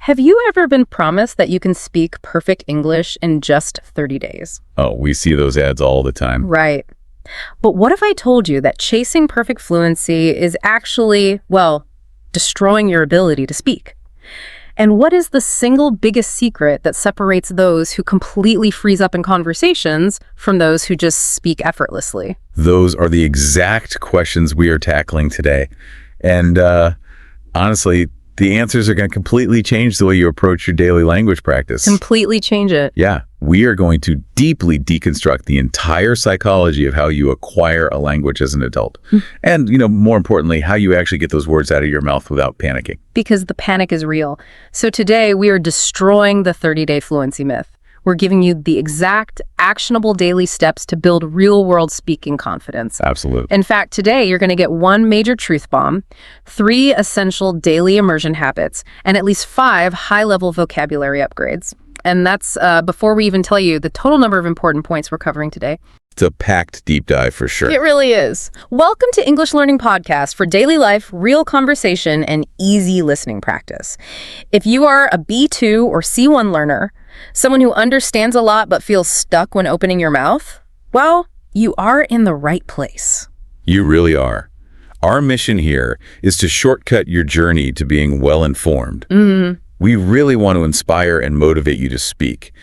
Have you ever been promised that you can speak perfect English in just 30 days? Oh, we see those ads all the time. Right. But what if I told you that chasing perfect fluency is actually, well, destroying your ability to speak? And what is the single biggest secret that separates those who completely freeze up in conversations from those who just speak effortlessly? Those are the exact questions we are tackling today. And honestly, the answers are going to completely change the way you approach your daily language practice. Completely change it. Yeah, we are going to deeply deconstruct the entire psychology of how you acquire a language as an adult. And, more importantly, how you actually get those words out of your mouth without panicking. Because the panic is real. So today we are destroying the 30-day fluency myth. We're giving you the exact, actionable daily steps to build real-world speaking confidence. Absolutely. In fact, today you're going to get 1 major truth bomb, 3 essential daily immersion habits, and at least 5 high-level vocabulary upgrades. And that's before we even tell you the total number of important points we're covering today. It's a packed deep dive for sure. It really is. Welcome to English Learning Podcast for daily life, real conversation, and easy listening practice. If you are a B2 or C1 learner, someone who understands a lot but feels stuck when opening your mouth, well, you are in the right place. You really are. Our mission here is to shortcut your journey to being well-informed. We really want to inspire and motivate you to speak.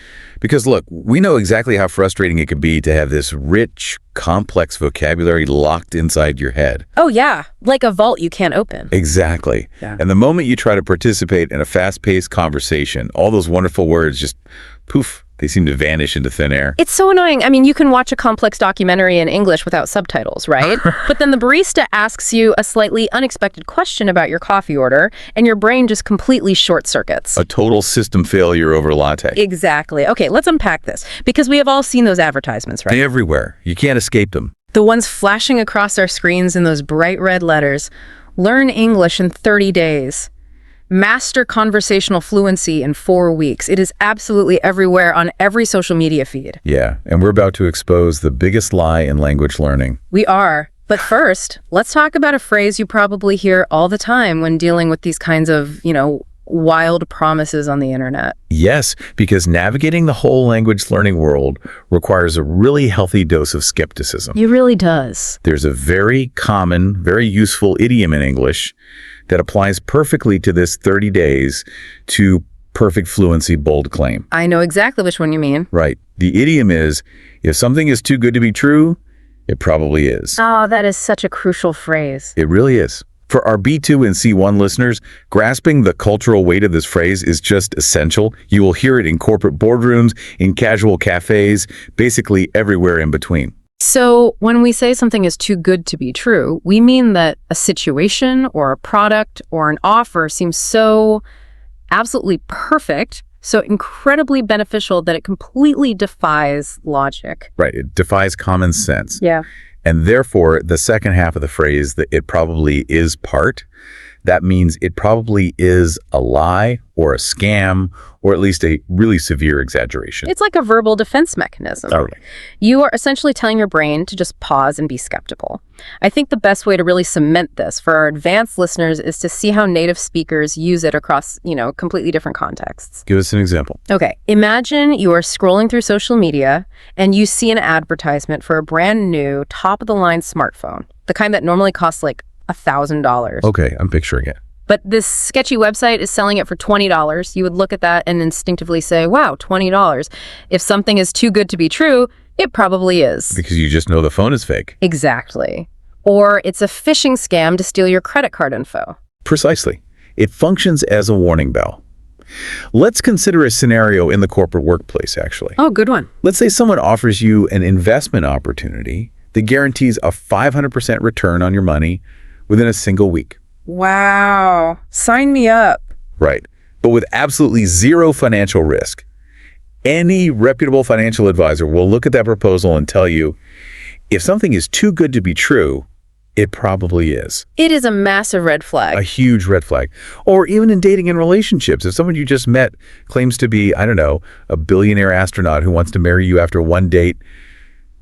Because look, we know exactly how frustrating it can be to have this rich, complex vocabulary locked inside your head. Oh yeah, like a vault you can't open. Exactly. Yeah. And the moment you try to participate in a fast-paced conversation, all those wonderful words just poof, they seem to vanish into thin air. It's so annoying. I mean, you can watch a complex documentary in English without subtitles, right? But then the barista asks you a slightly unexpected question about your coffee order, and your brain just completely short circuits. A total system failure over latte. Exactly. Okay, let's unpack this, because we have all seen those advertisements, right? They're everywhere. You can't escape them. The ones flashing across our screens in those bright red letters. Learn English in 30 days. Master conversational fluency in 4 weeks. It is absolutely everywhere on every social media feed. Yeah, and we're about to expose the biggest lie in language learning. We are. But first, let's talk about a phrase you probably hear all the time when dealing with these kinds of, wild promises on the internet. Yes, because navigating the whole language learning world requires a really healthy dose of skepticism. It really does. There's a very common, very useful idiom in English that applies perfectly to this 30 days to perfect fluency bold claim. I know exactly which one you mean. Right. The idiom is, if something is too good to be true, it probably is. Oh, that is such a crucial phrase. It really is. For our B2 and C1 listeners, grasping the cultural weight of this phrase is just essential. You will hear it in corporate boardrooms, in casual cafes, basically everywhere in between. So when we say something is too good to be true, we mean that a situation or a product or an offer seems so absolutely perfect, so incredibly beneficial that it completely defies logic. Right. It defies common sense. Yeah. And therefore, the second half of the phrase, that it probably is part, that means it probably is a lie or a scam or at least a really severe exaggeration. It's like a verbal defense mechanism. Totally. You are essentially telling your brain to just pause and be skeptical. I think the best way to really cement this for our advanced listeners is to see how native speakers use it across, completely different contexts. Give us an example. Okay, imagine you are scrolling through social media and you see an advertisement for a brand new top-of-the-line smartphone, the kind that normally costs like $1,000. Okay, I'm picturing it. But this sketchy website is selling it for $20. You would look at that and instinctively say, wow, $20. If something is too good to be true, it probably is. Because you just know the phone is fake. Exactly. Or it's a phishing scam to steal your credit card info. Precisely. It functions as a warning bell. Let's consider a scenario in the corporate workplace, actually. Oh, good one. Let's say someone offers you an investment opportunity that guarantees a 500% return on your money within a single week. Wow. Sign me up. Right. But with absolutely zero financial risk. Any reputable financial advisor will look at that proposal and tell you, if something is too good to be true, it probably is. It is a massive red flag. A huge red flag. Or even in dating and relationships, if someone you just met claims to be, a billionaire astronaut who wants to marry you after one date,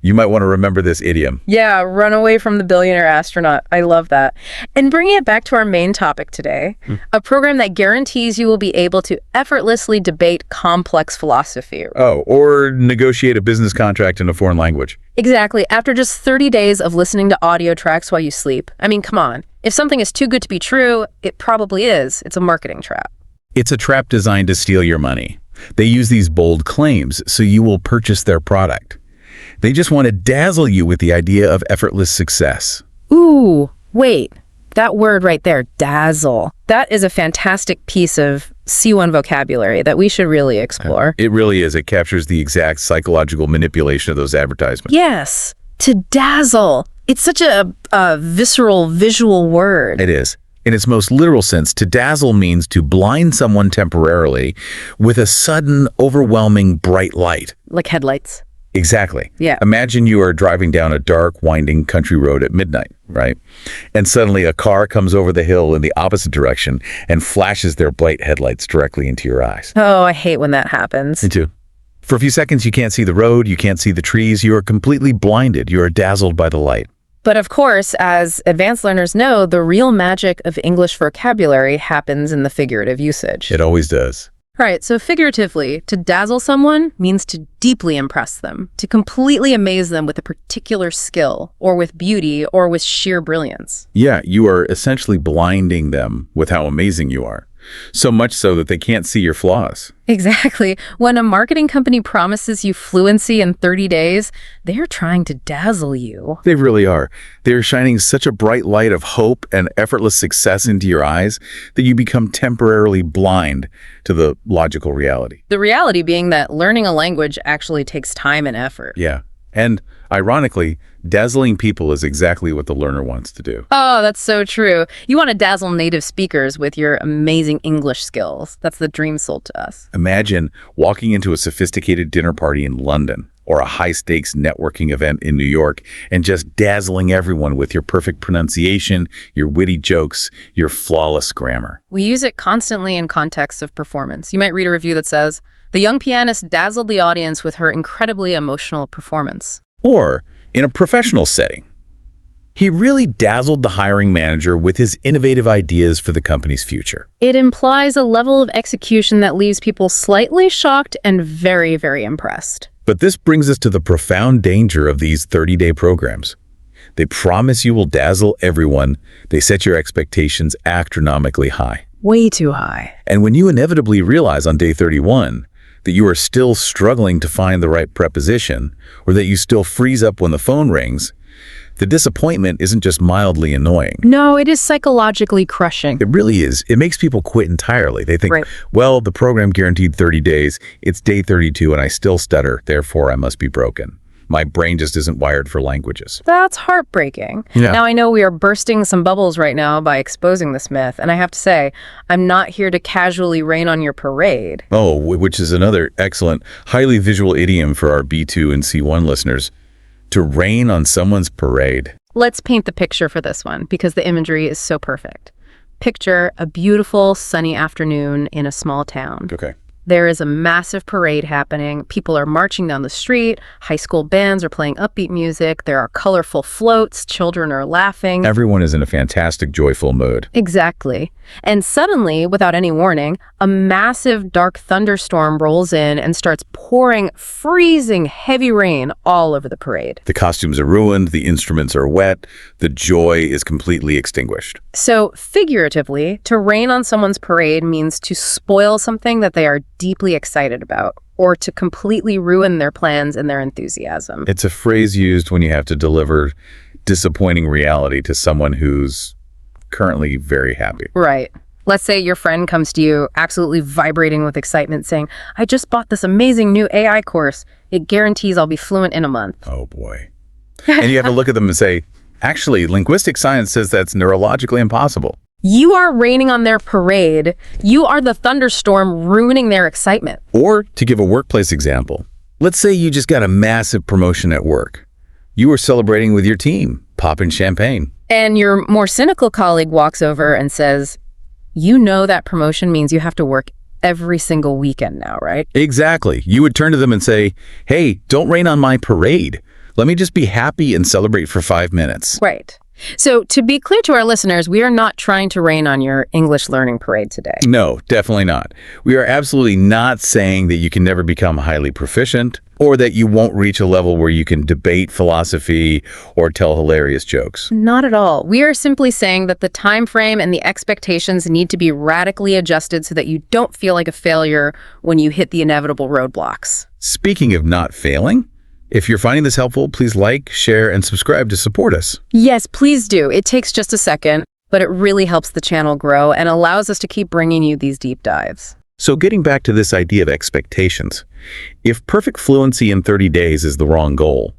You might want to remember this idiom. Yeah, run away from the billionaire astronaut. I love that. And bringing it back to our main topic today, a program that guarantees you will be able to effortlessly debate complex philosophy. Oh, or negotiate a business contract in a foreign language. Exactly. After just 30 days of listening to audio tracks while you sleep. I mean, come on. If something is too good to be true, it probably is. It's a marketing trap. It's a trap designed to steal your money. They use these bold claims so you will purchase their product. They just want to dazzle you with the idea of effortless success. Ooh, wait. That word right there, dazzle. That is a fantastic piece of C1 vocabulary that we should really explore. It really is. It captures the exact psychological manipulation of those advertisements. Yes, to dazzle. It's such a visceral, visual word. It is. In its most literal sense, to dazzle means to blind someone temporarily with a sudden, overwhelming, bright light. Like headlights. Exactly. Yeah. Imagine you are driving down a dark, winding country road at midnight, right? And suddenly a car comes over the hill in the opposite direction and flashes their bright headlights directly into your eyes. Oh, I hate when that happens. Me too. For a few seconds, you can't see the road, you can't see the trees, you are completely blinded, you are dazzled by the light. But of course, as advanced learners know, the real magic of English vocabulary happens in the figurative usage. It always does. Right, so figuratively, to dazzle someone means to deeply impress them, to completely amaze them with a particular skill, or with beauty, or with sheer brilliance. Yeah, you are essentially blinding them with how amazing you are. So much so that they can't see your flaws. Exactly. When a marketing company promises you fluency in 30 days, they're trying to dazzle you. They really are. They are shining such a bright light of hope and effortless success into your eyes that you become temporarily blind to the logical reality. The reality being that learning a language actually takes time and effort. Yeah. And ironically, dazzling people is exactly what the learner wants to do. Oh, that's so true. You want to dazzle native speakers with your amazing English skills. That's the dream sold to us. Imagine walking into a sophisticated dinner party in London or a high-stakes networking event in New York and just dazzling everyone with your perfect pronunciation, your witty jokes, your flawless grammar. We use it constantly in contexts of performance. You might read a review that says, "The young pianist dazzled the audience with her incredibly emotional performance." Or in a professional setting, he really dazzled the hiring manager with his innovative ideas for the company's future. It implies a level of execution that leaves people slightly shocked and very, very impressed. But this brings us to the profound danger of these 30-day programs. They promise you will dazzle everyone. They set your expectations astronomically high. Way too high. And when you inevitably realize on day 31 that you are still struggling to find the right preposition, or that you still freeze up when the phone rings, the disappointment isn't just mildly annoying. No, it is psychologically crushing. It really is. It makes people quit entirely. They think, Right. well, the program guaranteed 30 days. It's day 32 and I still stutter. Therefore, I must be broken. My brain just isn't wired for languages. That's heartbreaking. Yeah. Now, I know we are bursting some bubbles right now by exposing this myth, and I have to say, I'm not here to casually rain on your parade. Oh, which is another excellent, highly visual idiom for our B2 and C1 listeners. To rain on someone's parade. Let's paint the picture for this one, because the imagery is so perfect. Picture a beautiful, sunny afternoon in a small town. Okay. There is a massive parade happening. People are marching down the street. High school bands are playing upbeat music. There are colorful floats. Children are laughing. Everyone is in a fantastic, joyful mood. Exactly. And suddenly, without any warning, a massive dark thunderstorm rolls in and starts pouring freezing heavy rain all over the parade. The costumes are ruined. The instruments are wet. The joy is completely extinguished. So, figuratively, to rain on someone's parade means to spoil something that they are deeply excited about, or to completely ruin their plans and their enthusiasm. It's a phrase used when you have to deliver disappointing reality to someone who's currently very happy. Right. Let's say your friend comes to you absolutely vibrating with excitement saying, "I just bought this amazing new AI course. It guarantees I'll be fluent in a month." Oh boy. And you have to look at them and say, actually, linguistic science says that's neurologically impossible. You are raining on their parade. You are the thunderstorm ruining their excitement. Or to give a workplace example, let's say you just got a massive promotion at work. You were celebrating with your team, popping champagne. And your more cynical colleague walks over and says, "You know that promotion means you have to work every single weekend now, right?" Exactly. You would turn to them and say, hey, don't rain on my parade. Let me just be happy and celebrate for 5 minutes. Right. So to be clear to our listeners, we are not trying to rain on your English learning parade today. No, definitely not. We are absolutely not saying that you can never become highly proficient or that you won't reach a level where you can debate philosophy or tell hilarious jokes. Not at all. We are simply saying that the time frame and the expectations need to be radically adjusted so that you don't feel like a failure when you hit the inevitable roadblocks. Speaking of not failing, if you're finding this helpful, please like, share, and subscribe to support us. Yes, please do. It takes just a second, but it really helps the channel grow and allows us to keep bringing you these deep dives. So getting back to this idea of expectations, if perfect fluency in 30 days is the wrong goal,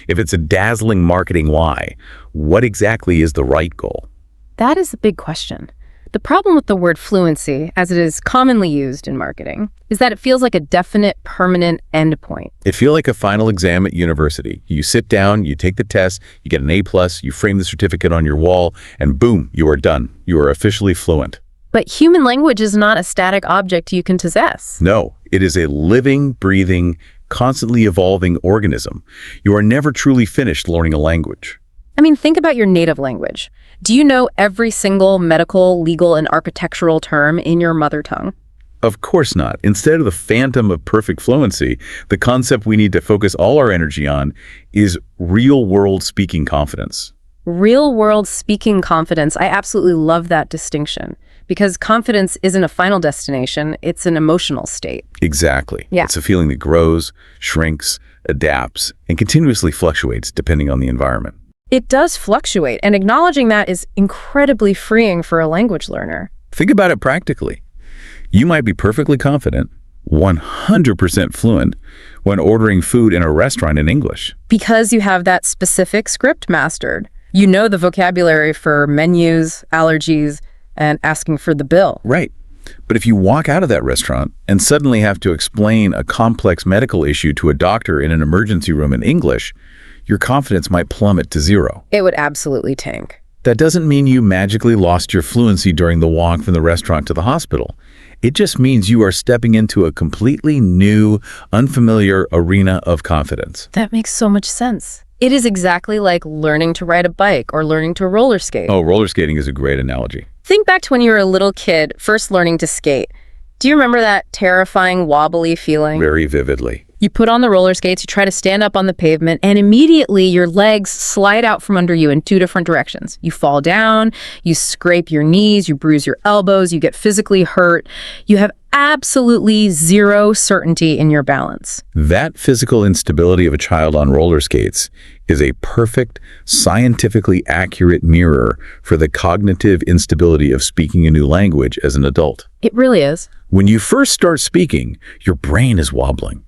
if it's a dazzling marketing lie, what exactly is the right goal? That is the big question. The problem with the word fluency, as it is commonly used in marketing, is that it feels like a definite, permanent endpoint. It feels like a final exam at university. You sit down, you take the test, you get an A+, you frame the certificate on your wall, and boom, you are done. You are officially fluent. But human language is not a static object you can possess. No, it is a living, breathing, constantly evolving organism. You are never truly finished learning a language. I mean, think about your native language. Do you know every single medical, legal, and architectural term in your mother tongue? Of course not. Instead of the phantom of perfect fluency, the concept we need to focus all our energy on is real-world speaking confidence. Real-world speaking confidence. I absolutely love that distinction because confidence isn't a final destination. It's an emotional state. Exactly. Yeah. It's a feeling that grows, shrinks, adapts, and continuously fluctuates depending on the environment. It does fluctuate, and acknowledging that is incredibly freeing for a language learner. Think about it practically. You might be perfectly confident, 100% fluent, when ordering food in a restaurant in English. Because you have that specific script mastered. You know the vocabulary for menus, allergies, and asking for the bill. Right. But if you walk out of that restaurant and suddenly have to explain a complex medical issue to a doctor in an emergency room in English, your confidence might plummet to zero. It would absolutely tank. That doesn't mean you magically lost your fluency during the walk from the restaurant to the hospital. It just means you are stepping into a completely new, unfamiliar arena of confidence. That makes so much sense. It is exactly like learning to ride a bike or learning to roller skate. Oh, roller skating is a great analogy. Think back to when you were a little kid, first learning to skate. Do you remember that terrifying, wobbly feeling? Very vividly. You put on the roller skates, you try to stand up on the pavement, and immediately your legs slide out from under you in 2 different directions. You fall down, you scrape your knees, you bruise your elbows, you get physically hurt. You have absolutely zero certainty in your balance. That physical instability of a child on roller skates is a perfect, scientifically accurate mirror for the cognitive instability of speaking a new language as an adult. It really is. When you first start speaking, your brain is wobbling.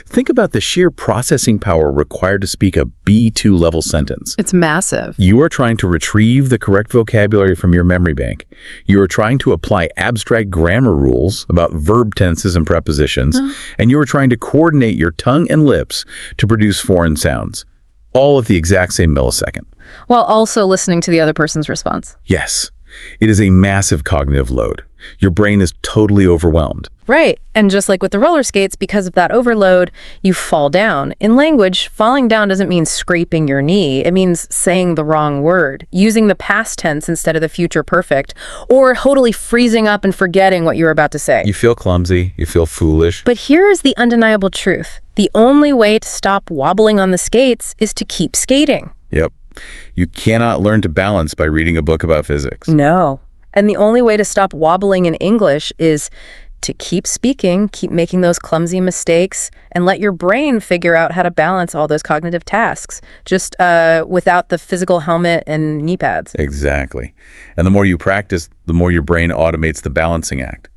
Think about the sheer processing power required to speak a B2 level sentence. It's massive. You are trying to retrieve the correct vocabulary from your memory bank. You are trying to apply abstract grammar rules about verb tenses and prepositions, and you are trying to coordinate your tongue and lips to produce foreign sounds, all at the exact same millisecond. While also listening to the other person's response. Yes, it is a massive cognitive load. Your brain is totally overwhelmed. Right. And just like with the roller skates, because of that overload, you fall down. In language, falling down doesn't mean scraping your knee. It means saying the wrong word, using the past tense instead of the future perfect, or totally freezing up and forgetting what you were about to say. You feel clumsy, you feel foolish. But here is the undeniable truth. The only way to stop wobbling on the skates is to keep skating. Yep. You cannot learn to balance by reading a book about physics. No. And the only way to stop wobbling in English is to keep speaking, keep making those clumsy mistakes, and let your brain figure out how to balance all those cognitive tasks, just without the physical helmet and knee pads. Exactly. And the more you practice, the more your brain automates the balancing act.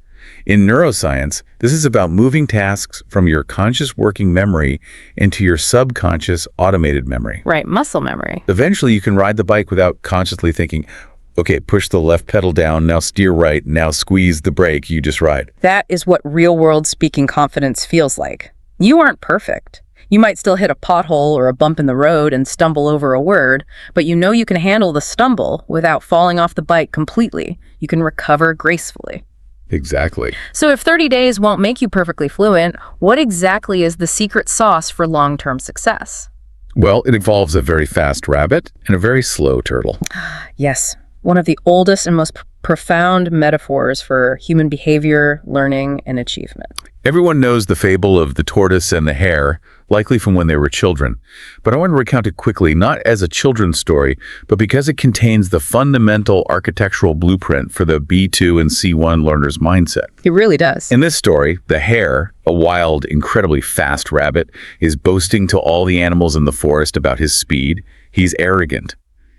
In neuroscience, this is about moving tasks from your conscious working memory into your subconscious automated memory. Right, muscle memory. Eventually, you can ride the bike without consciously thinking, okay, push the left pedal down, now steer right, now squeeze the brake, you just ride. That is what real-world speaking confidence feels like. You aren't perfect. You might still hit a pothole or a bump in the road and stumble over a word, but you know you can handle the stumble without falling off the bike completely. You can recover gracefully. Exactly. So if 30 days won't make you perfectly fluent, what exactly is the secret sauce for long-term success? Well, it involves a very fast rabbit and a very slow turtle. Yes, one of the oldest and most profound metaphors for human behavior, learning, and achievement. Everyone knows the fable of the tortoise and the hare, likely from when they were children. But I want to recount it quickly, not as a children's story, but because it contains the fundamental architectural blueprint for the B2 and C1 learner's mindset. It really does. In this story, the hare, a wild, incredibly fast rabbit, is boasting to all the animals in the forest about his speed. He's arrogant.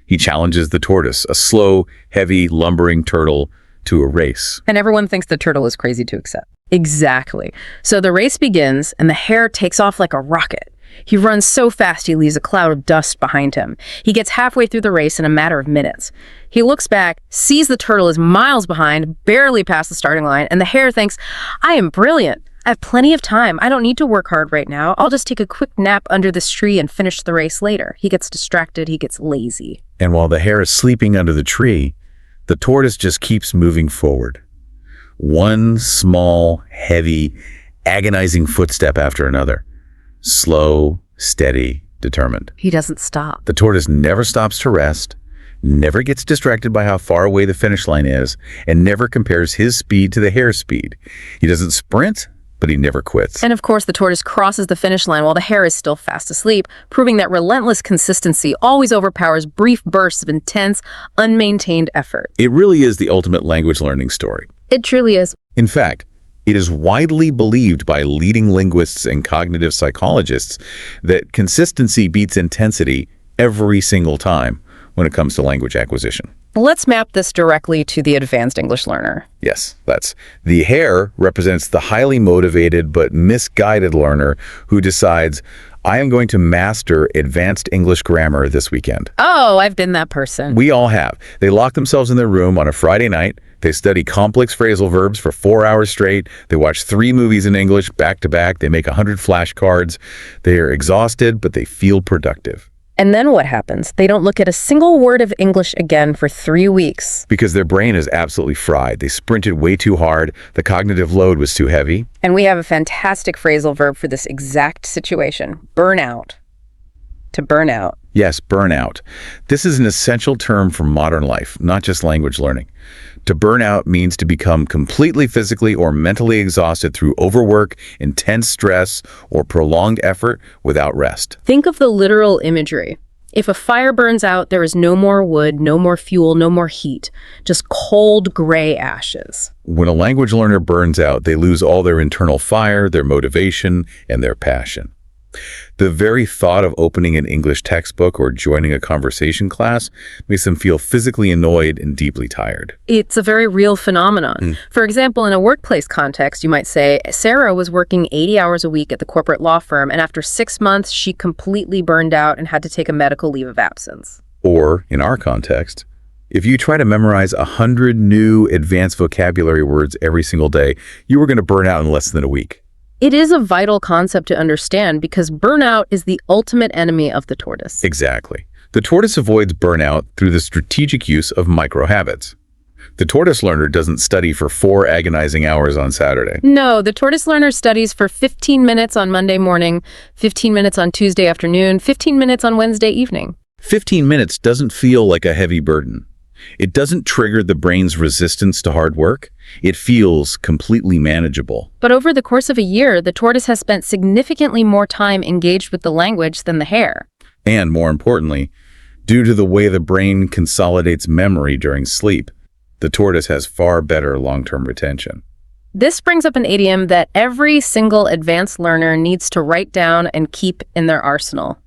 He challenges the tortoise, a slow, heavy, lumbering turtle, to a race. And everyone thinks the turtle is crazy to accept. Exactly. So the race begins, and the hare takes off like a rocket. He runs so fast he leaves a cloud of dust behind him. He gets halfway through the race in a matter of minutes. He looks back, sees the turtle is miles behind, barely past the starting line, and the hare thinks, I am brilliant. I have plenty of time. I don't need to work hard right now. I'll just take a quick nap under this tree and finish the race later. He gets distracted. He gets lazy. And while the hare is sleeping under the tree, the tortoise just keeps moving forward. One small, heavy, agonizing footstep after another. Slow, steady, determined. He doesn't stop. The tortoise never stops to rest, never gets distracted by how far away the finish line is, and never compares his speed to the hare's speed. He doesn't sprint, but he never quits. And of course, the tortoise crosses the finish line while the hare is still fast asleep, proving that relentless consistency always overpowers brief bursts of intense, unmaintained effort. It really is the ultimate language learning story. It truly is. In fact, it is widely believed by leading linguists and cognitive psychologists that consistency beats intensity every single time when it comes to language acquisition. Let's map this directly to the advanced English learner. Yes, the hare represents the highly motivated but misguided learner who decides, I am going to master advanced English grammar this weekend. Oh, I've been that person. We all have. They lock themselves in their room on a Friday night. They study complex phrasal verbs for 4 hours straight. They watch 3 movies in English back to back. They make 100 flashcards. They are exhausted, but they feel productive. And then what happens? They don't look at a single word of English again for 3 weeks. Because their brain is absolutely fried. They sprinted way too hard. The cognitive load was too heavy. And we have a fantastic phrasal verb for this exact situation. Burnout. To burn out. Yes, burnout. This is an essential term for modern life, not just language learning. To burn out means to become completely physically or mentally exhausted through overwork, intense stress, or prolonged effort without rest. Think of the literal imagery. If a fire burns out, there is no more wood, no more fuel, no more heat, just cold gray ashes. When a language learner burns out, they lose all their internal fire, their motivation, and their passion. The very thought of opening an English textbook or joining a conversation class makes them feel physically annoyed and deeply tired. It's a very real phenomenon. For example, in a workplace context, you might say, Sarah was working 80 hours a week at the corporate law firm, and after 6 months, she completely burned out and had to take a medical leave of absence. Or, in our context, if you try to memorize 100 new advanced vocabulary words every single day, you are going to burn out in less than a week. It is a vital concept to understand because burnout is the ultimate enemy of the tortoise. Exactly. The tortoise avoids burnout through the strategic use of micro-habits. The tortoise learner doesn't study for 4 agonizing hours on Saturday. No, the tortoise learner studies for 15 minutes on Monday morning, 15 minutes on Tuesday afternoon, 15 minutes on Wednesday evening. 15 minutes doesn't feel like a heavy burden. It doesn't trigger the brain's resistance to hard work. It feels completely manageable. But over the course of a year, the tortoise has spent significantly more time engaged with the language than the hare. And more importantly, due to the way the brain consolidates memory during sleep, the tortoise has far better long-term retention. This brings up an idiom that every single advanced learner needs to write down and keep in their arsenal.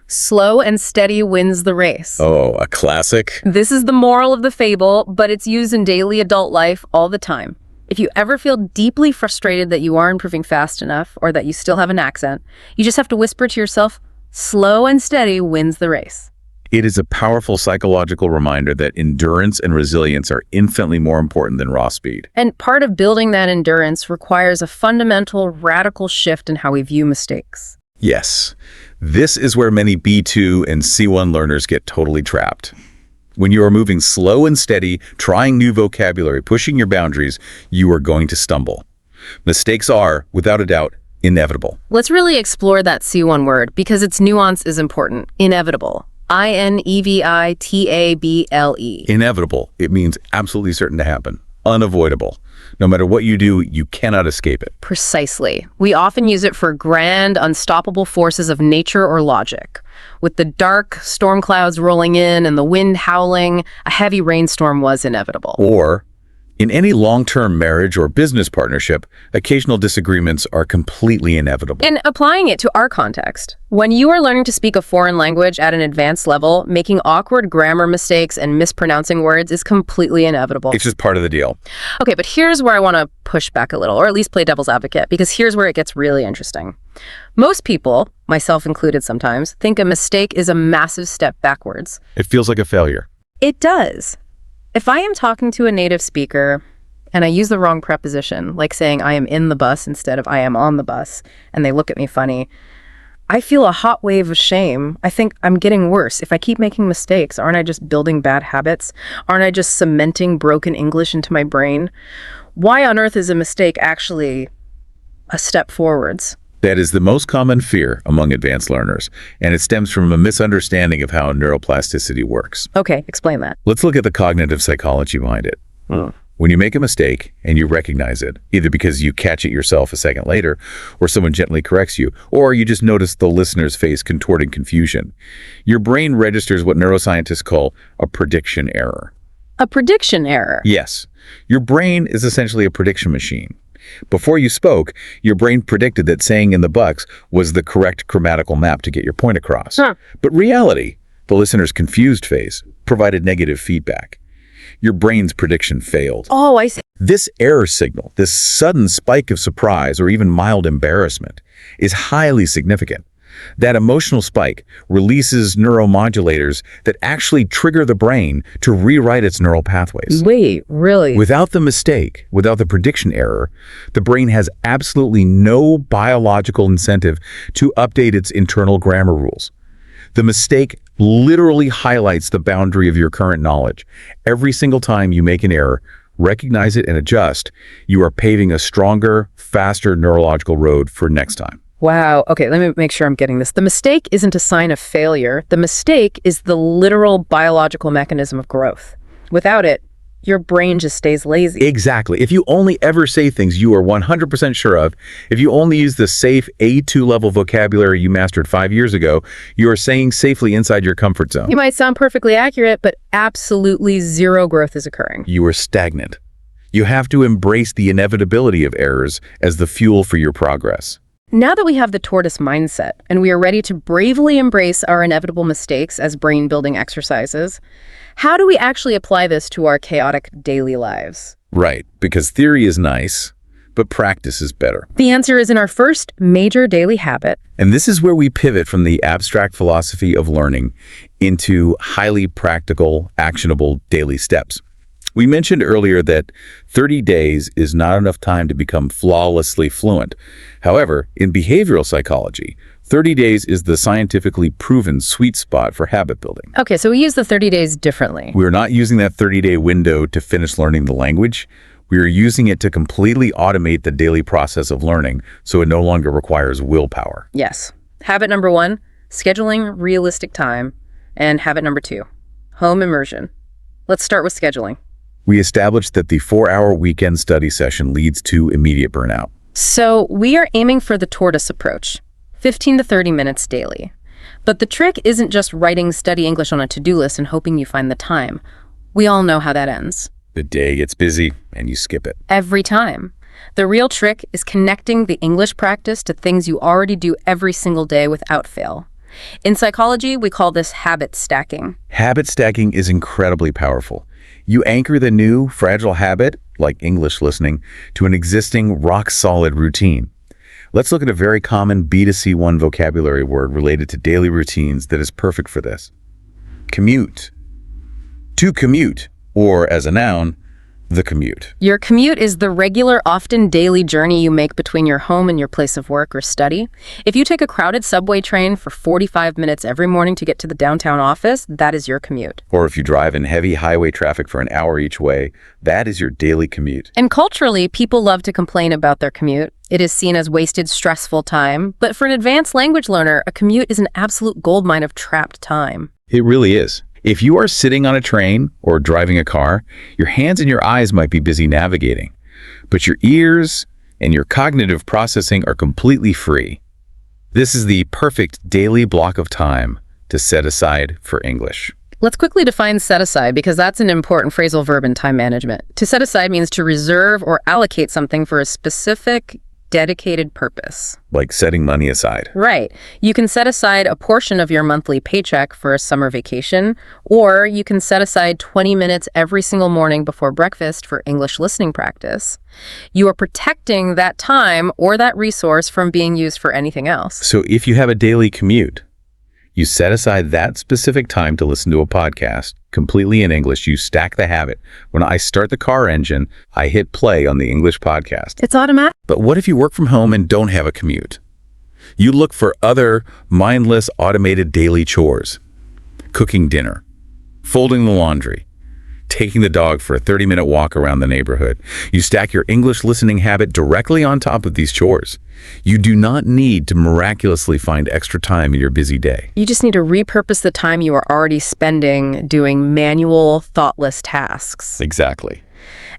Slow and steady wins the race. Oh, a classic? This is the moral of the fable, but it's used in daily adult life all the time. If you ever feel deeply frustrated that you aren't improving fast enough or that you still have an accent, you just have to whisper to yourself, slow and steady wins the race. It is a powerful psychological reminder that endurance and resilience are infinitely more important than raw speed. And part of building that endurance requires a fundamental, radical shift in how we view mistakes. Yes, this is where many B2 and C1 learners get totally trapped. When you are moving slow and steady, trying new vocabulary, pushing your boundaries, you are going to stumble. Mistakes are, without a doubt, Inevitable. Let's really explore that C1 word because its nuance is important. Inevitable. I-N-E-V-I-T-A-B-L-E. Inevitable. It means absolutely certain to happen. Unavoidable. No matter what you do, you cannot escape it. Precisely. We often use it for grand, unstoppable forces of nature or logic. With the dark storm clouds rolling in and the wind howling, a heavy rainstorm was inevitable. Or, in any long-term marriage or business partnership, occasional disagreements are completely inevitable. In applying it to our context, when you are learning to speak a foreign language at an advanced level, making awkward grammar mistakes and mispronouncing words is completely inevitable. It's just part of the deal. Okay, but here's where I want to push back a little, or at least play devil's advocate, because here's where it gets really interesting. Most people, myself included sometimes, think a mistake is a massive step backwards. It feels like a failure. It does. If I am talking to a native speaker and I use the wrong preposition, like saying I am in the bus instead of I am on the bus, and they look at me funny, I feel a hot wave of shame. I think I'm getting worse. If I keep making mistakes, aren't I just building bad habits? Aren't I just cementing broken English into my brain? Why on earth is a mistake actually a step forwards? That is the most common fear among advanced learners, and it stems from a misunderstanding of how neuroplasticity works. Okay, explain that. Let's look at the cognitive psychology behind it. When you make a mistake and you recognize it, either because you catch it yourself a second later, or someone gently corrects you, or you just notice the listener's face contorting confusion, your brain registers what neuroscientists call a prediction error. A prediction error? Yes. Your brain is essentially a prediction machine. Before you spoke, your brain predicted that saying in the bucks was the correct grammatical map to get your point across. But reality, the listener's confused face, provided negative feedback. Your brain's prediction failed. Oh, I see. This error signal, this sudden spike of surprise or even mild embarrassment, is highly significant. That emotional spike releases neuromodulators that actually trigger the brain to rewrite its neural pathways. Wait, really? Without the mistake, without the prediction error, the brain has absolutely no biological incentive to update its internal grammar rules. The mistake literally highlights the boundary of your current knowledge. Every single time you make an error, recognize it and adjust, you are paving a stronger, faster neurological road for next time. Wow. Okay, let me make sure I'm getting this. The mistake isn't a sign of failure. The mistake is the literal biological mechanism of growth. Without it, your brain just stays lazy. Exactly. If you only ever say things you are 100% sure of, if you only use the safe A2 level vocabulary you mastered 5 years ago, you are saying safely inside your comfort zone. You might sound perfectly accurate, but absolutely zero growth is occurring. You are stagnant. You have to embrace the inevitability of errors as the fuel for your progress. Now that we have the tortoise mindset and we are ready to bravely embrace our inevitable mistakes as brain-building exercises, how do we actually apply this to our chaotic daily lives? Right, because theory is nice, but practice is better. The answer is in our first major daily habit. And this is where we pivot from the abstract philosophy of learning into highly practical, actionable daily steps. We mentioned earlier that 30 days is not enough time to become flawlessly fluent. However, in behavioral psychology, 30 days is the scientifically proven sweet spot for habit building. Okay, so we use the 30 days differently. We're not using that 30-day window to finish learning the language. We are using it to completely automate the daily process of learning, so it no longer requires willpower. Yes. Habit number 1, scheduling realistic time. And habit number 2, home immersion. Let's start with scheduling. We established that the 4-hour weekend study session leads to immediate burnout. So we are aiming for the tortoise approach, 15 to 30 minutes daily. But the trick isn't just writing study English on a to-do list and hoping you find the time. We all know how that ends. The day gets busy and you skip it. Every time. The real trick is connecting the English practice to things you already do every single day without fail. In psychology, we call this habit stacking. Habit stacking is incredibly powerful. You anchor the new, fragile habit, like English listening, to an existing, rock-solid routine. Let's look at a very common B2C1 vocabulary word related to daily routines that is perfect for this. Commute. To commute, or as a noun, The commute. Your commute is the regular, often daily journey you make between your home and your place of work or study. If you take a crowded subway train for 45 minutes every morning to get to the downtown office, that is your commute. Or if you drive in heavy highway traffic for an hour each way, that is your daily commute. And culturally, people love to complain about their commute. It is seen as wasted, stressful time. But for an advanced language learner, a commute is an absolute goldmine of trapped time. It really is. If you are sitting on a train or driving a car, your hands and your eyes might be busy navigating, but your ears and your cognitive processing are completely free. This is the perfect daily block of time to set aside for English. Let's quickly define set aside, because that's an important phrasal verb in time management. To set aside means to reserve or allocate something for a specific, dedicated purpose. Like setting money aside. Right. You can set aside a portion of your monthly paycheck for a summer vacation, or you can set aside 20 minutes every single morning before breakfast for English listening practice. You are protecting that time or that resource from being used for anything else. So if you have a daily commute, you set aside that specific time to listen to a podcast completely in English. You stack the habit. When I start the car engine, I hit play on the English podcast. It's automatic. But what if you work from home and don't have a commute? You look for other mindless, automated daily chores. Cooking dinner, folding the laundry, taking the dog for a 30-minute walk around the neighborhood. You stack your English listening habit directly on top of these chores. You do not need to miraculously find extra time in your busy day. You just need to repurpose the time you are already spending doing manual, thoughtless tasks. Exactly.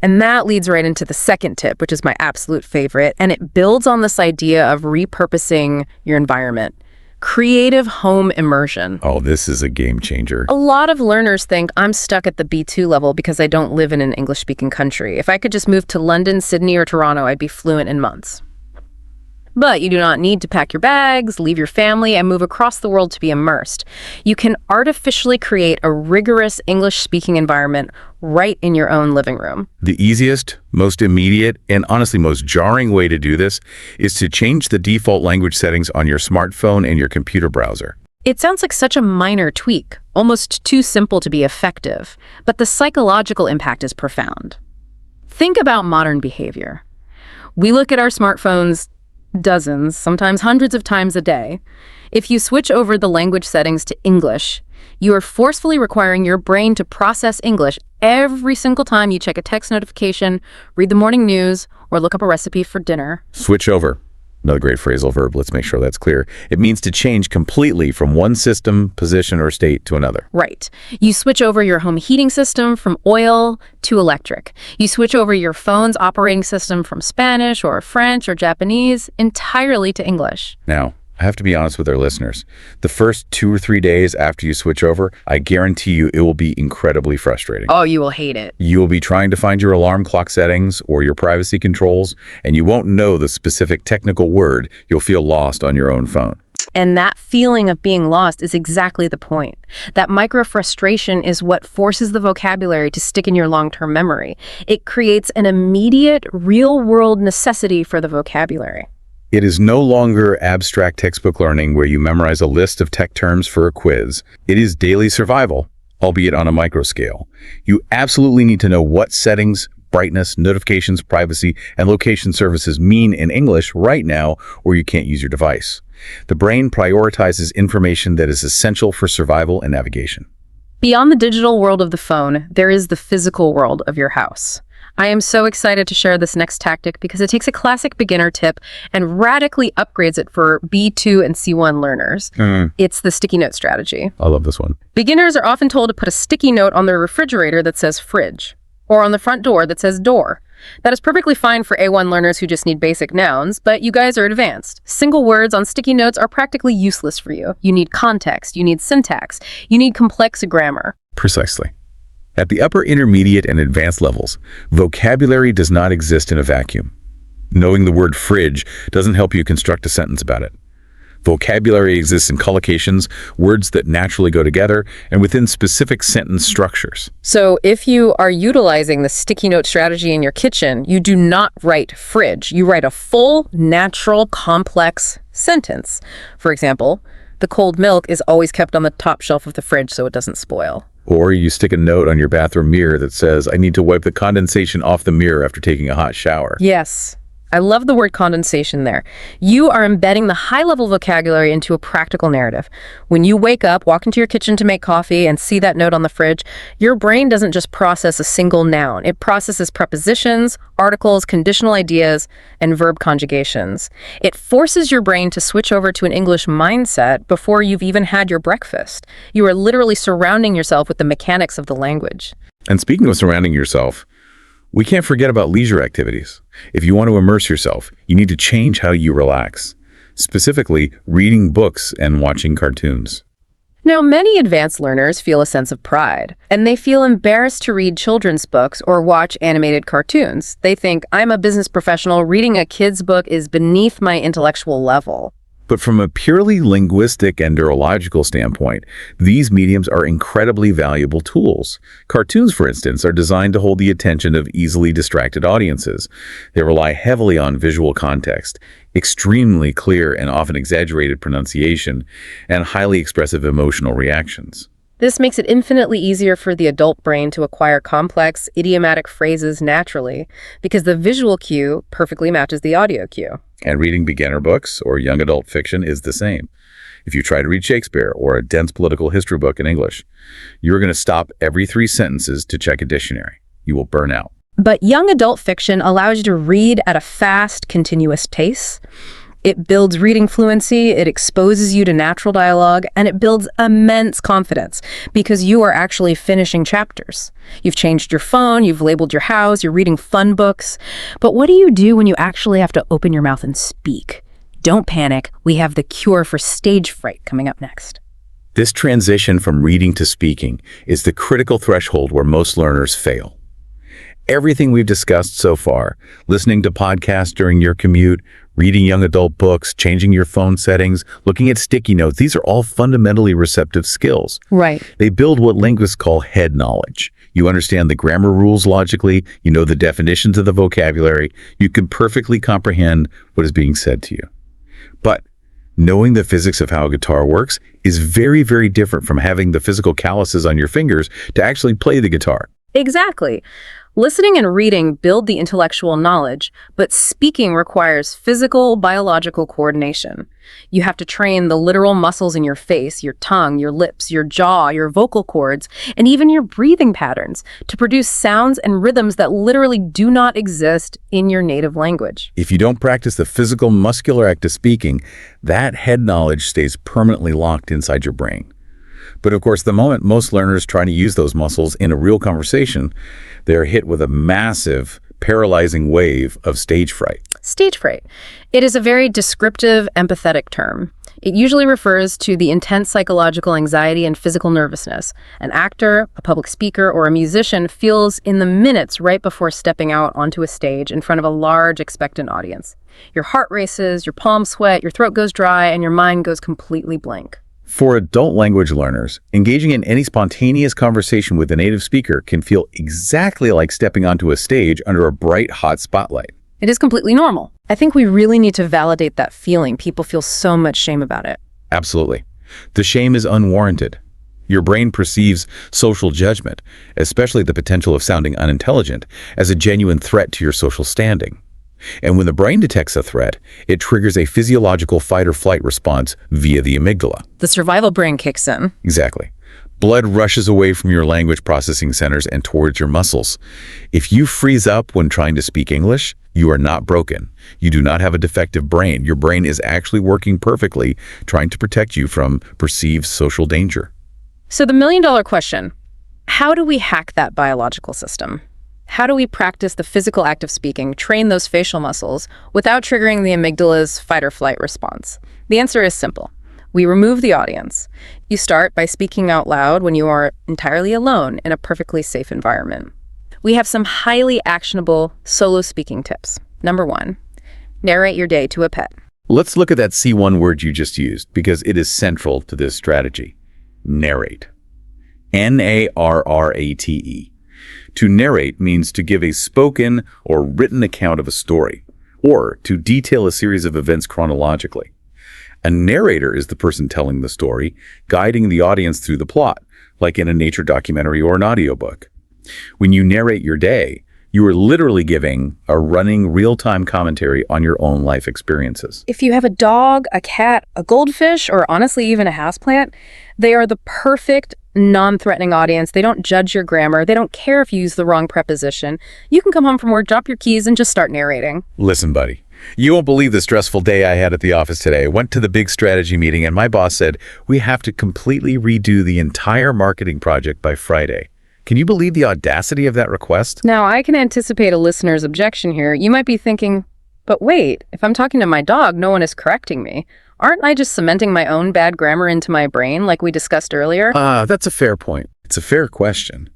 And that leads right into the second tip, which is my absolute favorite, and it builds on this idea of repurposing your environment. Creative home immersion. Oh, this is a game changer. A lot of learners think I'm stuck at the B2 level because I don't live in an English-speaking country. If I could just move to London, Sydney, or Toronto, I'd be fluent in months. But you do not need to pack your bags, leave your family, and move across the world to be immersed. You can artificially create a rigorous English-speaking environment right in your own living room. The easiest, most immediate, and honestly most jarring way to do this is to change the default language settings on your smartphone and your computer browser. It sounds like such a minor tweak, almost too simple to be effective, but the psychological impact is profound. Think about modern behavior. We look at our smartphones dozens, sometimes hundreds of times a day. If you switch over the language settings to English, you are forcefully requiring your brain to process English every single time you check a text notification, read the morning news, or look up a recipe for dinner. Switch over. Another great phrasal verb. Let's make sure that's clear. It means to change completely from one system, position, or state to another. Right. You switch over your home heating system from oil to electric. You switch over your phone's operating system from Spanish or French or Japanese entirely to English. Now, I have to be honest with our listeners. The first 2 or 3 days after you switch over, I guarantee you it will be incredibly frustrating. Oh, you will hate it. You will be trying to find your alarm clock settings or your privacy controls, and you won't know the specific technical word. You'll feel lost on your own phone. And that feeling of being lost is exactly the point. That micro-frustration is what forces the vocabulary to stick in your long-term memory. It creates an immediate, real-world necessity for the vocabulary. It is no longer abstract textbook learning where you memorize a list of tech terms for a quiz. It is daily survival, albeit on a micro scale. You absolutely need to know what settings, brightness, notifications, privacy, and location services mean in English right now, or you can't use your device. The brain prioritizes information that is essential for survival and navigation. Beyond the digital world of the phone, there is the physical world of your house. I am so excited to share this next tactic because it takes a classic beginner tip and radically upgrades it for B2 and C1 learners. It's the sticky note strategy. I love this one. Beginners are often told to put a sticky note on their refrigerator that says fridge, or on the front door that says door. That is perfectly fine for A1 learners who just need basic nouns, but you guys are advanced. Single words on sticky notes are practically useless for you. You need context, you need syntax, you need complex grammar. Precisely. At the upper intermediate and advanced levels, vocabulary does not exist in a vacuum. Knowing the word fridge doesn't help you construct a sentence about it. Vocabulary exists in collocations, words that naturally go together, and within specific sentence structures. So if you are utilizing the sticky note strategy in your kitchen, you do not write fridge. You write a full, natural, complex sentence. For example, the cold milk is always kept on the top shelf of the fridge so it doesn't spoil. Or you stick a note on your bathroom mirror that says, I need to wipe the condensation off the mirror after taking a hot shower. Yes. I love the word condensation there. You are embedding the high-level vocabulary into a practical narrative. When you wake up, walk into your kitchen to make coffee, and see that note on the fridge, your brain doesn't just process a single noun. It processes prepositions, articles, conditional ideas, and verb conjugations. It forces your brain to switch over to an English mindset before you've even had your breakfast. You are literally surrounding yourself with the mechanics of the language. And speaking of surrounding yourself, we can't forget about leisure activities. If you want to immerse yourself, you need to change how you relax, specifically reading books and watching cartoons. Now, many advanced learners feel a sense of pride, and they feel embarrassed to read children's books or watch animated cartoons. They think, I'm a business professional, reading a kid's book is beneath my intellectual level. But from a purely linguistic and neurological standpoint, these mediums are incredibly valuable tools. Cartoons, for instance, are designed to hold the attention of easily distracted audiences. They rely heavily on visual context, extremely clear and often exaggerated pronunciation, and highly expressive emotional reactions. This makes it infinitely easier for the adult brain to acquire complex, idiomatic phrases naturally because the visual cue perfectly matches the audio cue. And reading beginner books or young adult fiction is the same. If you try to read Shakespeare or a dense political history book in English, you're going to stop every 3 sentences to check a dictionary. You will burn out. But young adult fiction allows you to read at a fast, continuous pace. It builds reading fluency, it exposes you to natural dialogue, and it builds immense confidence because you are actually finishing chapters. You've changed your phone, you've labeled your house, you're reading fun books. But what do you do when you actually have to open your mouth and speak? Don't panic, we have the cure for stage fright coming up next. This transition from reading to speaking is the critical threshold where most learners fail. Everything we've discussed so far, listening to podcasts during your commute, reading young adult books, changing your phone settings, looking at sticky notes, these are all fundamentally receptive skills. Right. They build what linguists call head knowledge. You understand the grammar rules logically, you know the definitions of the vocabulary, you can perfectly comprehend what is being said to you. But knowing the physics of how a guitar works is very, very different from having the physical calluses on your fingers to actually play the guitar. Exactly. Listening and reading build the intellectual knowledge, but speaking requires physical, biological coordination. You have to train the literal muscles in your face, your tongue, your lips, your jaw, your vocal cords, and even your breathing patterns to produce sounds and rhythms that literally do not exist in your native language. If you don't practice the physical, muscular act of speaking, that head knowledge stays permanently locked inside your brain. But of course, the moment most learners try to use those muscles in a real conversation, they're hit with a massive, paralyzing wave of stage fright. Stage fright. It is a very descriptive, empathetic term. It usually refers to the intense psychological anxiety and physical nervousness an actor, a public speaker, or a musician feels in the minutes right before stepping out onto a stage in front of a large, expectant audience. Your heart races, your palms sweat, your throat goes dry, and your mind goes completely blank. For adult language learners, engaging in any spontaneous conversation with a native speaker can feel exactly like stepping onto a stage under a bright, hot spotlight. It is completely normal. I think we really need to validate that feeling. People feel so much shame about it. Absolutely. The shame is unwarranted. Your brain perceives social judgment, especially the potential of sounding unintelligent, as a genuine threat to your social standing. And when the brain detects a threat, it triggers a physiological fight-or-flight response via the amygdala. The survival brain kicks in. Exactly. Blood rushes away from your language processing centers and towards your muscles. If you freeze up when trying to speak English, you are not broken. You do not have a defective brain. Your brain is actually working perfectly, trying to protect you from perceived social danger. So the million-dollar question, how do we hack that biological system? How do we practice the physical act of speaking, train those facial muscles, without triggering the amygdala's fight-or-flight response? The answer is simple. We remove the audience. You start by speaking out loud when you are entirely alone in a perfectly safe environment. We have some highly actionable solo speaking tips. Number 1, narrate your day to a pet. Let's look at that C1 word you just used, because it is central to this strategy. Narrate. N-A-R-R-A-T-E. To narrate means to give a spoken or written account of a story, or to detail a series of events chronologically. A narrator is the person telling the story, guiding the audience through the plot, like in a nature documentary or an audiobook. When you narrate your day, you are literally giving a running real-time commentary on your own life experiences. If you have a dog, a cat, a goldfish, or honestly even a houseplant, they are the perfect non-threatening audience. They don't judge your grammar. They don't care if you use the wrong preposition. You can come home from work, drop your keys, and just start narrating. Listen, buddy, you won't believe the stressful day I had at the office today. I went to the big strategy meeting and my boss said, we have to completely redo the entire marketing project by Friday. Can you believe the audacity of that request? Now, I can anticipate a listener's objection here. You might be thinking, but wait, if I'm talking to my dog, no one is correcting me. Aren't I just cementing my own bad grammar into my brain like we discussed earlier? That's a fair point. It's a fair question.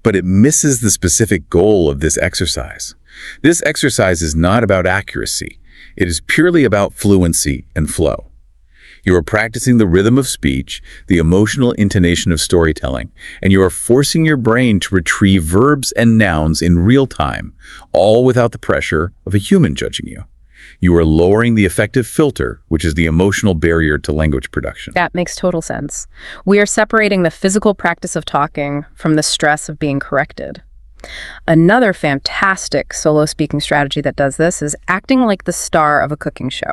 But it misses the specific goal of this exercise. This exercise is not about accuracy. It is purely about fluency and flow. You are practicing the rhythm of speech, the emotional intonation of storytelling, and you are forcing your brain to retrieve verbs and nouns in real time, all without the pressure of a human judging you. You are lowering the affective filter, which is the emotional barrier to language production. That makes total sense. We are separating the physical practice of talking from the stress of being corrected. Another fantastic solo speaking strategy that does this is acting like the star of a cooking show.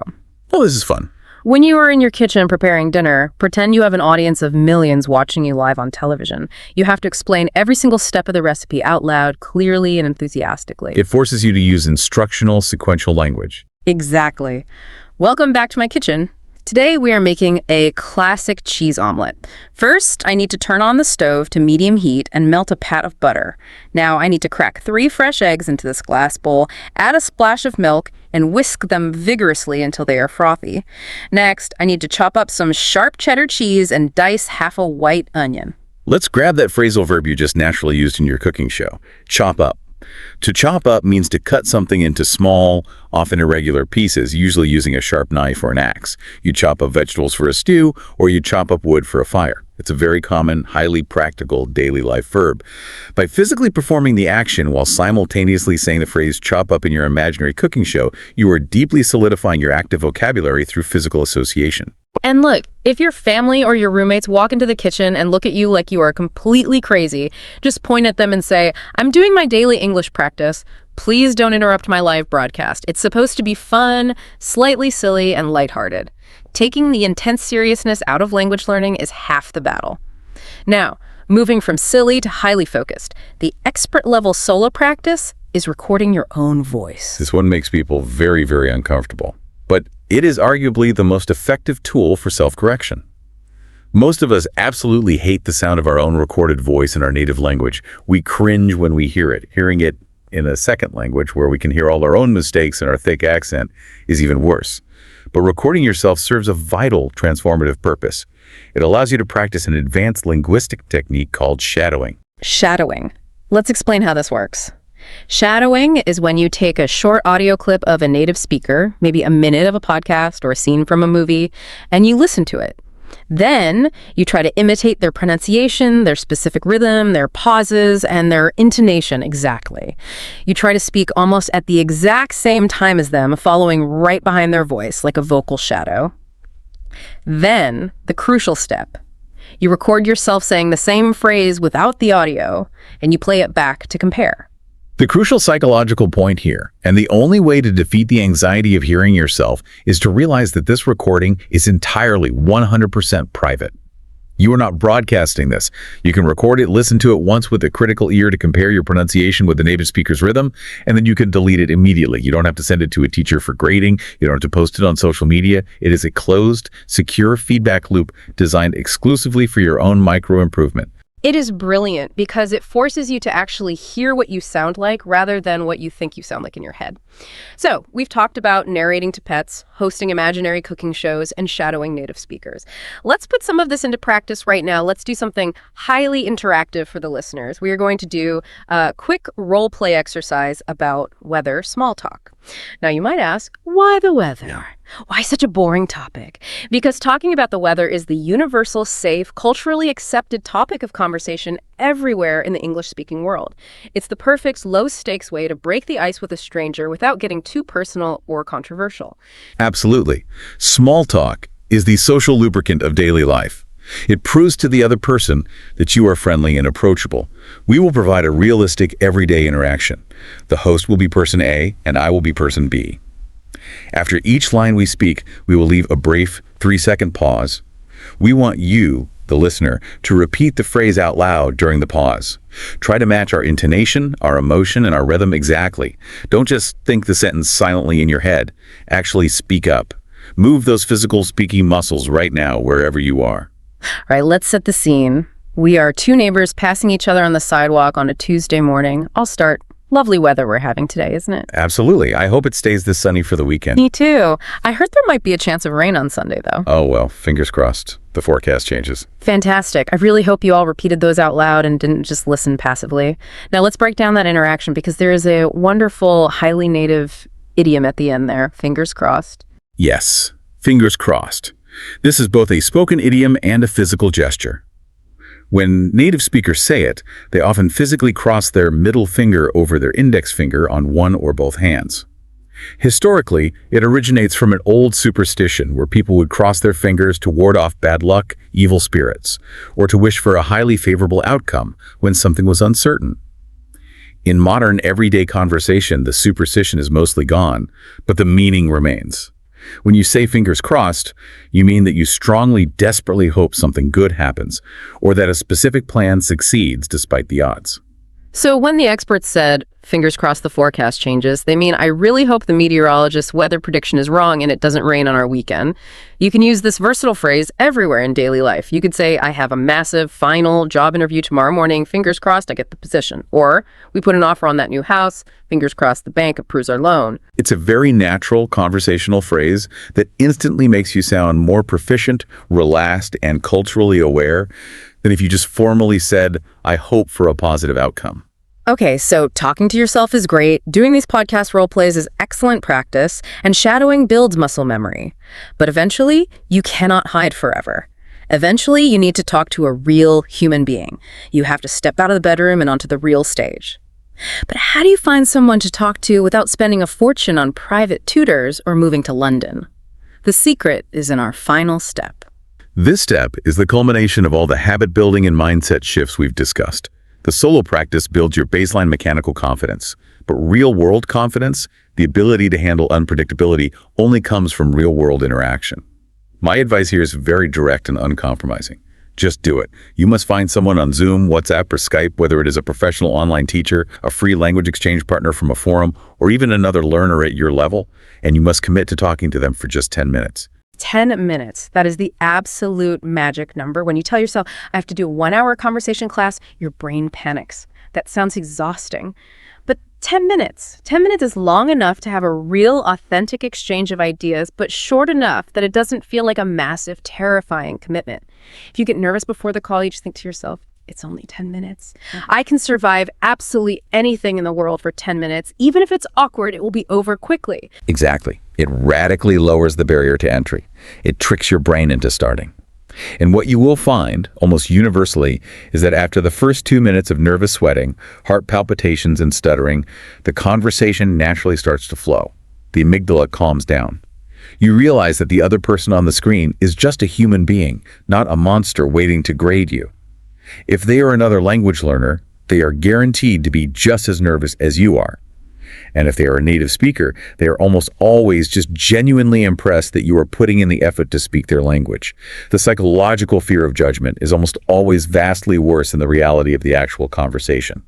Well, this is fun. When you are in your kitchen preparing dinner, pretend you have an audience of millions watching you live on television. You have to explain every single step of the recipe out loud, clearly and enthusiastically. It forces you to use instructional, sequential language. Exactly. Welcome back to my kitchen. Today we are making a classic cheese omelet. First, I need to turn on the stove to medium heat and melt a pat of butter. Now I need to crack 3 fresh eggs into this glass bowl, add a splash of milk, and whisk them vigorously until they are frothy. Next, I need to chop up some sharp cheddar cheese and dice half a white onion. Let's grab that phrasal verb you just naturally used in your cooking show, chop up. To chop up means to cut something into small, often irregular pieces, usually using a sharp knife or an axe. You chop up vegetables for a stew, or you chop up wood for a fire. It's a very common, highly practical daily life verb. By physically performing the action while simultaneously saying the phrase chop up in your imaginary cooking show, you are deeply solidifying your active vocabulary through physical association. And look, if your family or your roommates walk into the kitchen and look at you like you are completely crazy, just point at them and say, I'm doing my daily English practice. Please don't interrupt my live broadcast. It's supposed to be fun, slightly silly, and lighthearted. Taking the intense seriousness out of language learning is half the battle. Now, moving from silly to highly focused, the expert level solo practice is recording your own voice. This one makes people very, very uncomfortable. But it is arguably the most effective tool for self-correction. Most of us absolutely hate the sound of our own recorded voice in our native language. We cringe when we hear it. Hearing it in a second language where we can hear all our own mistakes and our thick accent is even worse. But recording yourself serves a vital transformative purpose. It allows you to practice an advanced linguistic technique called shadowing. Shadowing. Let's explain how this works. Shadowing is when you take a short audio clip of a native speaker, maybe a minute of a podcast or a scene from a movie, and you listen to it. Then you try to imitate their pronunciation, their specific rhythm, their pauses, and their intonation exactly. You try to speak almost at the exact same time as them, following right behind their voice, like a vocal shadow. Then, the crucial step. You record yourself saying the same phrase without the audio, and you play it back to compare. The crucial psychological point here, and the only way to defeat the anxiety of hearing yourself, is to realize that this recording is entirely 100% private. You are not broadcasting this. You can record it, listen to it once with a critical ear to compare your pronunciation with the native speaker's rhythm, and then you can delete it immediately. You don't have to send it to a teacher for grading. You don't have to post it on social media. It is a closed, secure feedback loop designed exclusively for your own micro-improvement. It is brilliant because it forces you to actually hear what you sound like rather than what you think you sound like in your head. So, we've talked about narrating to pets, hosting imaginary cooking shows, and shadowing native speakers. Let's put some of this into practice right now. Let's do something highly interactive for the listeners. We are going to do a quick role play exercise about weather small talk. Now, you might ask, why the weather? Yeah. Why such a boring topic? Because talking about the weather is the universal, safe, culturally accepted topic of conversation everywhere in the English-speaking world. It's the perfect low-stakes way to break the ice with a stranger without getting too personal or controversial. Absolutely. Small talk is the social lubricant of daily life. It proves to the other person that you are friendly and approachable. We will provide a realistic, everyday interaction. The host will be person A, and I will be person B. After each line we speak, we will leave a brief 3-second pause. We want you, the listener, to repeat the phrase out loud during the pause. Try to match our intonation, our emotion, and our rhythm exactly. Don't just think the sentence silently in your head. Actually speak up. Move those physical speaking muscles right now, wherever you are. All right, let's set the scene. We are two neighbors passing each other on the sidewalk on a Tuesday morning. I'll start. Lovely weather we're having today, isn't it? Absolutely. I hope it stays this sunny for the weekend. Me too. I heard there might be a chance of rain on Sunday, though. Oh, well, fingers crossed. The forecast changes. Fantastic. I really hope you all repeated those out loud and didn't just listen passively. Now let's break down that interaction because there is a wonderful, highly native idiom at the end there. Fingers crossed. Yes, fingers crossed. This is both a spoken idiom and a physical gesture. When native speakers say it, they often physically cross their middle finger over their index finger on one or both hands. Historically, it originates from an old superstition where people would cross their fingers to ward off bad luck, evil spirits, or to wish for a highly favorable outcome when something was uncertain. In modern, everyday conversation, the superstition is mostly gone, but the meaning remains. When you say fingers crossed, you mean that you strongly, desperately hope something good happens, or that a specific plan succeeds despite the odds. So when the experts said, fingers crossed the forecast changes, they mean I really hope the meteorologist's weather prediction is wrong and it doesn't rain on our weekend. You can use this versatile phrase everywhere in daily life. You could say, I have a massive final job interview tomorrow morning, fingers crossed I get the position. Or, we put an offer on that new house, fingers crossed the bank approves our loan. It's a very natural conversational phrase that instantly makes you sound more proficient, relaxed, and culturally aware than if you just formally said, I hope for a positive outcome. Okay, so talking to yourself is great, doing these podcast role plays is excellent practice, and shadowing builds muscle memory. But eventually, you cannot hide forever. Eventually, you need to talk to a real human being. You have to step out of the bedroom and onto the real stage. But how do you find someone to talk to without spending a fortune on private tutors or moving to London? The secret is in our final step. This step is the culmination of all the habit building and mindset shifts we've discussed. The solo practice builds your baseline mechanical confidence, but real-world confidence, the ability to handle unpredictability, only comes from real-world interaction. My advice here is very direct and uncompromising. Just do it. You must find someone on Zoom, WhatsApp, or Skype, whether it is a professional online teacher, a free language exchange partner from a forum, or even another learner at your level, and you must commit to talking to them for just 10 minutes. 10 minutes. That is the absolute magic number. When you tell yourself, I have to do a 1-hour conversation class, your brain panics. That sounds exhausting. But 10 minutes. 10 minutes is long enough to have a real, authentic exchange of ideas, but short enough that it doesn't feel like a massive, terrifying commitment. If you get nervous before the call, you just think to yourself, it's only 10 minutes. I can survive absolutely anything in the world for 10 minutes. Even if it's awkward, it will be over quickly. Exactly. It radically lowers the barrier to entry. It tricks your brain into starting. And what you will find, almost universally, is that after the first 2 minutes of nervous sweating, heart palpitations, and stuttering, the conversation naturally starts to flow. The amygdala calms down. You realize that the other person on the screen is just a human being, not a monster waiting to grade you. If they are another language learner, they are guaranteed to be just as nervous as you are. And if they are a native speaker, they are almost always just genuinely impressed that you are putting in the effort to speak their language. The psychological fear of judgment is almost always vastly worse than the reality of the actual conversation.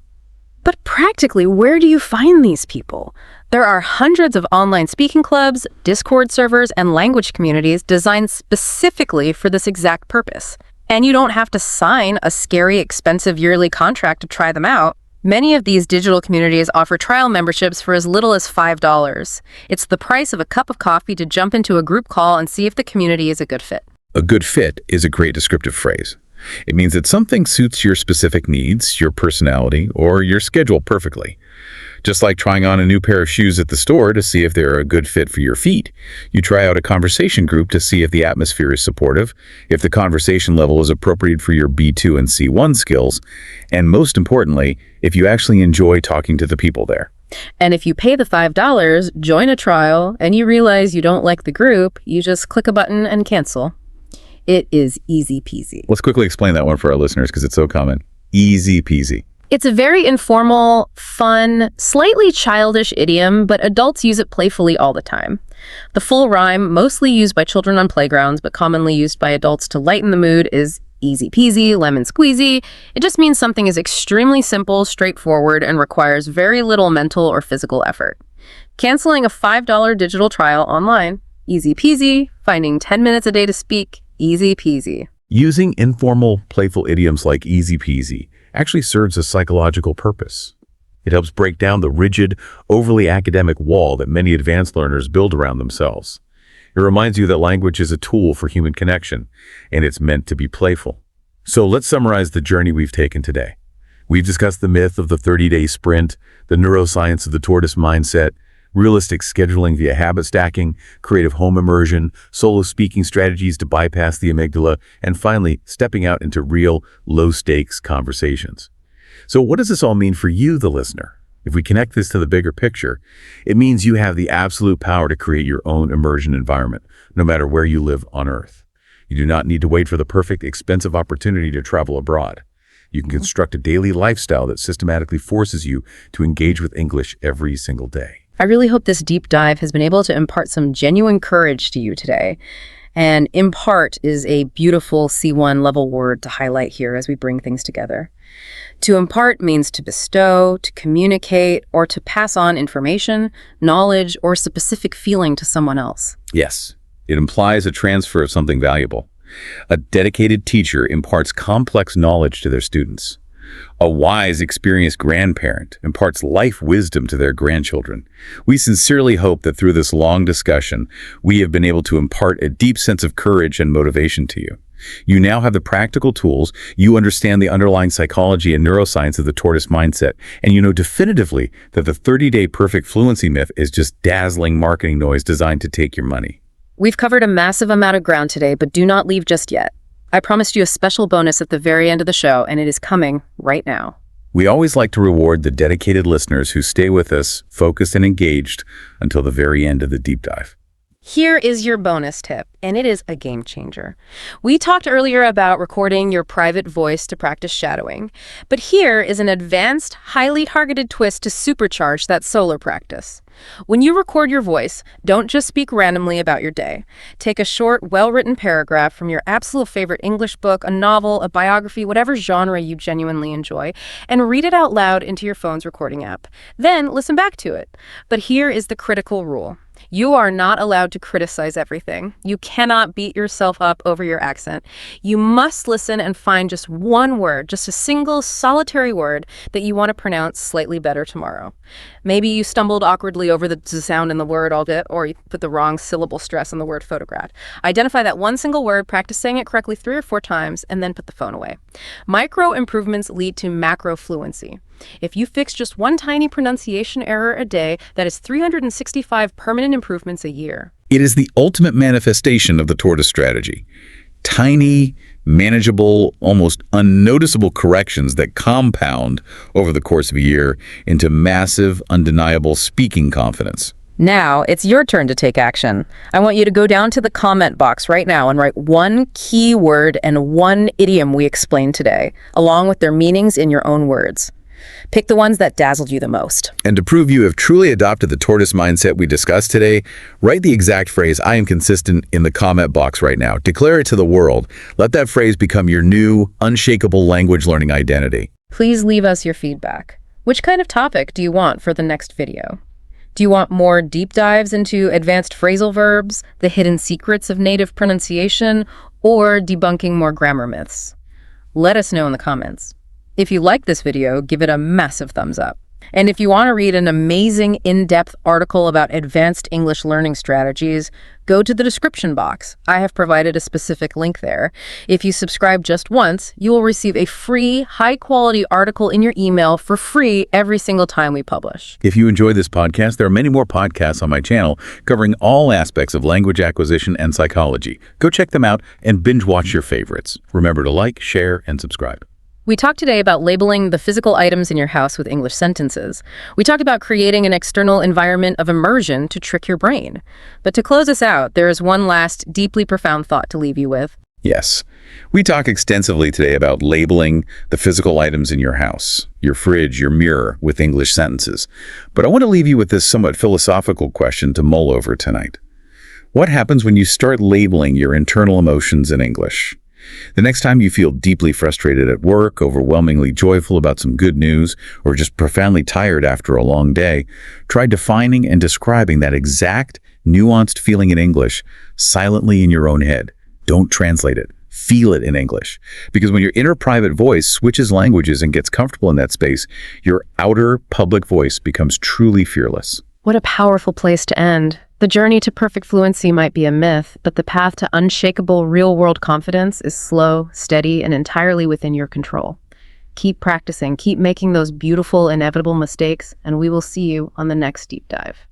But practically, where do you find these people? There are hundreds of online speaking clubs, Discord servers, and language communities designed specifically for this exact purpose. And you don't have to sign a scary, expensive yearly contract to try them out. Many of these digital communities offer trial memberships for as little as $5. It's the price of a cup of coffee to jump into a group call and see if the community is a good fit. A good fit is a great descriptive phrase. It means that something suits your specific needs, your personality, or your schedule perfectly. Just like trying on a new pair of shoes at the store to see if they're a good fit for your feet, you try out a conversation group to see if the atmosphere is supportive, if the conversation level is appropriate for your B2 and C1 skills, and most importantly, if you actually enjoy talking to the people there. And if you pay the $5, join a trial, and you realize you don't like the group, you just click a button and cancel. It is easy peasy. Let's quickly explain that one for our listeners because it's so common. Easy peasy. It's a very informal, fun, slightly childish idiom, but adults use it playfully all the time. The full rhyme, mostly used by children on playgrounds, but commonly used by adults to lighten the mood, is easy peasy, lemon squeezy. It just means something is extremely simple, straightforward, and requires very little mental or physical effort. Canceling a $5 digital trial online, easy peasy. Finding 10 minutes a day to speak, easy peasy. Using informal, playful idioms like easy peasy actually serves a psychological purpose. It helps break down the rigid, overly academic wall that many advanced learners build around themselves. It reminds you that language is a tool for human connection, and it's meant to be playful. So let's summarize the journey we've taken today. We've discussed the myth of the 30-day sprint, the neuroscience of the tortoise mindset, realistic scheduling via habit stacking, creative home immersion, solo speaking strategies to bypass the amygdala, and finally, stepping out into real, low-stakes conversations. So what does this all mean for you, the listener? If we connect this to the bigger picture, it means you have the absolute power to create your own immersion environment, no matter where you live on Earth. You do not need to wait for the perfect, expensive opportunity to travel abroad. You can construct a daily lifestyle that systematically forces you to engage with English every single day. I really hope this deep dive has been able to impart some genuine courage to you today. And impart is a beautiful C1 level word to highlight here as we bring things together. To impart means to bestow, to communicate, or to pass on information, knowledge, or specific feeling to someone else. Yes, it implies a transfer of something valuable. A dedicated teacher imparts complex knowledge to their students. A wise, experienced grandparent imparts life wisdom to their grandchildren. We sincerely hope that through this long discussion, we have been able to impart a deep sense of courage and motivation to you. You now have the practical tools, you understand the underlying psychology and neuroscience of the tortoise mindset, and you know definitively that the 30-day perfect fluency myth is just dazzling marketing noise designed to take your money. We've covered a massive amount of ground today, but do not leave just yet. I promised you a special bonus at the very end of the show, and it is coming right now. We always like to reward the dedicated listeners who stay with us, focused and engaged, until the very end of the deep dive. Here is your bonus tip, and it is a game changer. We talked earlier about recording your private voice to practice shadowing, but here is an advanced, highly targeted twist to supercharge that solo practice. When you record your voice, don't just speak randomly about your day. Take a short, well-written paragraph from your absolute favorite English book, a novel, a biography, whatever genre you genuinely enjoy, and read it out loud into your phone's recording app. Then listen back to it. But here is the critical rule. You are not allowed to criticize everything. You cannot beat yourself up over your accent. You must listen and find just one word, just a single solitary word that you want to pronounce slightly better tomorrow. Maybe you stumbled awkwardly over the sound in the word all bit, or you put the wrong syllable stress on the word photograph. Identify that one single word, practice saying it correctly 3 or 4 times, and then put the phone away. Micro improvements lead to macro fluency. If you fix just one tiny pronunciation error a day, that is 365 permanent improvements a year. It is the ultimate manifestation of the tortoise strategy. Tiny, manageable, almost unnoticeable corrections that compound over the course of a year into massive, undeniable speaking confidence. Now, it's your turn to take action. I want you to go down to the comment box right now and write one key word and one idiom we explained today, along with their meanings in your own words. Pick the ones that dazzled you the most. And to prove you have truly adopted the tortoise mindset we discussed today, write the exact phrase, "I am consistent," in the comment box right now. Declare it to the world. Let that phrase become your new, unshakable language learning identity. Please leave us your feedback. Which kind of topic do you want for the next video? Do you want more deep dives into advanced phrasal verbs, the hidden secrets of native pronunciation, or debunking more grammar myths? Let us know in the comments. If you like this video, give it a massive thumbs up. And if you want to read an amazing in-depth article about advanced English learning strategies, go to the description box. I have provided a specific link there. If you subscribe just once, you will receive a free, high-quality article in your email for free every single time we publish. If you enjoy this podcast, there are many more podcasts on my channel covering all aspects of language acquisition and psychology. Go check them out and binge watch your favorites. Remember to like, share, and subscribe. We talked today about labeling the physical items in your house with English sentences. We talked about creating an external environment of immersion to trick your brain. But to close us out, there is one last deeply profound thought to leave you with. Yes. We talk extensively today about labeling the physical items in your house, your fridge, your mirror, with English sentences. But I want to leave you with this somewhat philosophical question to mull over tonight. What happens when you start labeling your internal emotions in English? The next time you feel deeply frustrated at work, overwhelmingly joyful about some good news, or just profoundly tired after a long day, try defining and describing that exact, nuanced feeling in English silently in your own head. Don't translate it. Feel it in English. Because when your inner private voice switches languages and gets comfortable in that space, your outer public voice becomes truly fearless. What a powerful place to end. The journey to perfect fluency might be a myth, but the path to unshakable real-world confidence is slow, steady, and entirely within your control. Keep practicing, keep making those beautiful, inevitable mistakes, and we will see you on the next deep dive.